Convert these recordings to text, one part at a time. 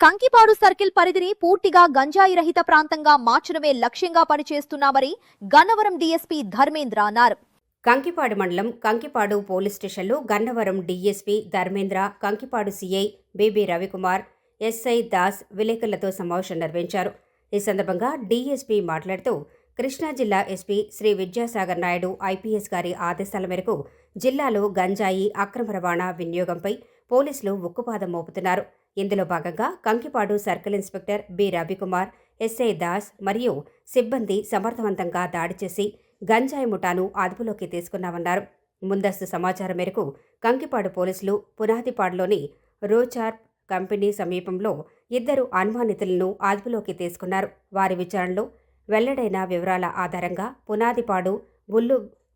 Kankipadu circle పరిధిని పూర్తిగా గంజాయి రహిత ప్రాంతంగా మార్చడమే లక్ష్యంగా పనిచేస్తున్నామని గన్నవరం డీఎస్పీ ధర్మేంద్ర అన్నారు. కంకిపాడు మండలం కంకిపాడు పోలీస్ స్టేషన్లో Gannavaram DSP Dharmendra, Kankipadu CI BB Ravikumar, SI Das విలేకరులతో సమావేశం నిర్వహించారు. ఈ సందర్భంగా డీఎస్పీ మాట్లాడుతూ కృష్ణా జిల్లా ఎస్పీ శ్రీ విద్యాసాగర్ నాయుడు ఐపీఎస్ గారి ఆదేశాల మేరకు జిల్లాలో గంజాయి అక్రమ రవాణా వినియోగంపై పోలీసులు ఉక్కుపాదం మోపుతున్నారు. ఇందులో భాగంగా Kankipadu circle inspector B Ravikumar, SI Das మరియు సిబ్బంది సమర్థవంతంగా దాడి చేసి గంజాయి ముఠాను అదుపులోకి తీసుకున్నామన్నారు. ముందస్తు సమాచారం మేరకు కంకిపాడు పోలీసులు పునాదిపాడులోని రోచార్ కంపెనీ సమీపంలో 2 అనుమానితులను అదుపులోకి తీసుకున్నారు. వారి విచారణలో వెల్లడైన వివరాల ఆధారంగా పునాదిపాడు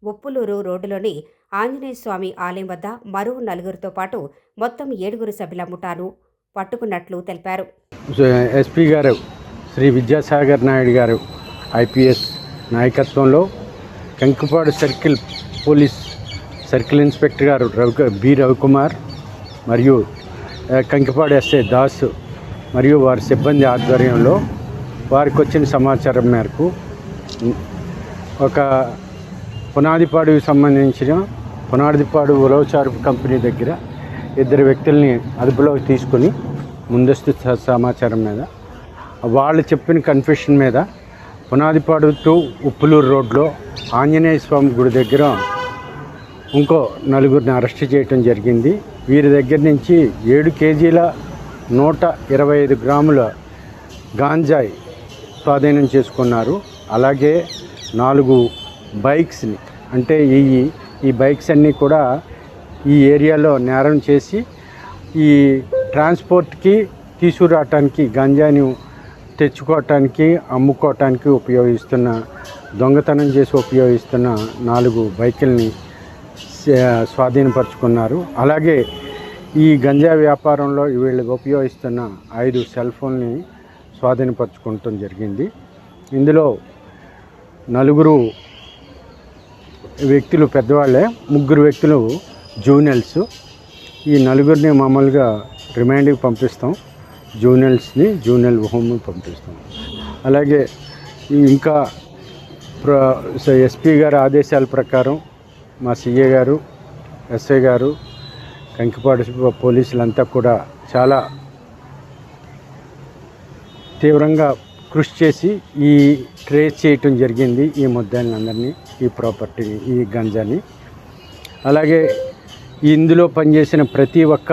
ఉప్పులూరు రోడ్డులోని ఆంజనేయ స్వామి ఆలయం వద్ద మరో 4తో పాటు మొత్తం 7 సభ్యుల ముఠాను పట్టుకున్నట్లు తెలిపారు. ఎస్పీ గారు శ్రీ విద్యాసాగర్ నాయుడు గారు ఐపీఎస్ నాయకత్వంలో కంకిపాడు పోలీస్ సర్కిల్ ఇన్స్పెక్టర్ గారు బి రవికుమార్ మరియు కంకిపాడు ఎస్ఐ దాస్ మరియు వారి సిబ్బంది ఆధ్వర్యంలో వారికి వచ్చిన సమాచారం మేరకు ఒక పునాదిపాడుకు సంబంధించిన పునాదిపాడు ఉలవచారు కంపెనీ దగ్గర 2 వ్యక్తుల్ని అదుపులోకి తీసుకుని ముందస్తు సమాచారం మీద వాళ్ళు చెప్పిన కన్ఫెషన్ మీద పునాదిపాడు టు ఉప్పులూరు రోడ్లో ఆంజనేయ స్వామి గుడి దగ్గర ఇంకో 4ని అరెస్ట్ చేయడం జరిగింది. వీరి దగ్గర నుంచి 7 కేజీల 125 గ్రాముల గాంజాయి స్వాధీనం చేసుకున్నారు. అలాగే 4 బైక్స్ని, అంటే ఈ బైక్స్ అన్నీ కూడా ఈ ఏరియాలో నేరం చేసి ఈ ట్రాన్స్పోర్ట్కి తీసుకురావటానికి, గంజాయిని తెచ్చుకోవటానికి, అమ్ముకోవటానికి దొంగతనం చేసి ఉపయోగిస్తున్న 4 బైకుల్ని స్వాధీనపరుచుకున్నారు. అలాగే ఈ గంజా వ్యాపారంలో వీళ్ళు ఉపయోగిస్తున్న 5 సెల్ ఫోన్ని స్వాధీనపరచుకోవటం జరిగింది. ఇందులో 4 వ్యక్తులు పెద్దవాళ్ళే, 3 వ్యక్తులు జూనియల్స్. ఈ 4ని మామూలుగా రిమాండ్కి పంపిస్తాం, జూనియల్ హోమ్కి పంపిస్తాం. అలాగే ఇంకా ఎస్పీ గారి ఆదేశాల ప్రకారం మా సిఏ గారు, ఎస్ఐ గారు, కంకిపాడు పోలీసులంతా కూడా చాలా తీవ్రంగా కృషి చేసి ఈ ట్రేస్ చేయటం జరిగింది. ఈ ముద్దాయిలందరినీ, ఈ ప్రాపర్టీని, ఈ గంజాని. అలాగే ఇందులో పనిచేసిన ప్రతి ఒక్క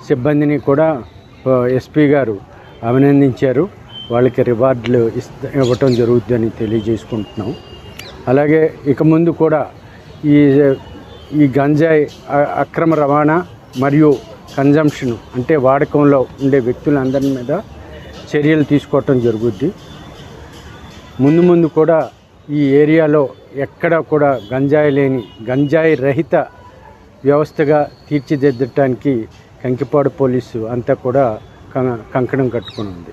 సిబ్బందిని కూడా ఎస్పీ గారు అభినందించారు. వాళ్ళకి రివార్డులు ఇవ్వటం జరుగుతుందని తెలియజేసుకుంటున్నాం. అలాగే ఇక ముందు కూడా ఈ గంజాయి అక్రమ రవాణా మరియు కన్జంప్షన్, అంటే వాడకంలో ఉండే వ్యక్తులందరి మీద చర్యలు తీసుకోవటం జరుగుద్ది. ముందు కూడా ఈ ఏరియాలో ఎక్కడ కూడా గంజాయి రహిత వ్యవస్థగా తీర్చిదిద్దటానికి కంకిపాడు పోలీసు అంతా కూడా కంకణం కట్టుకుని ఉంది.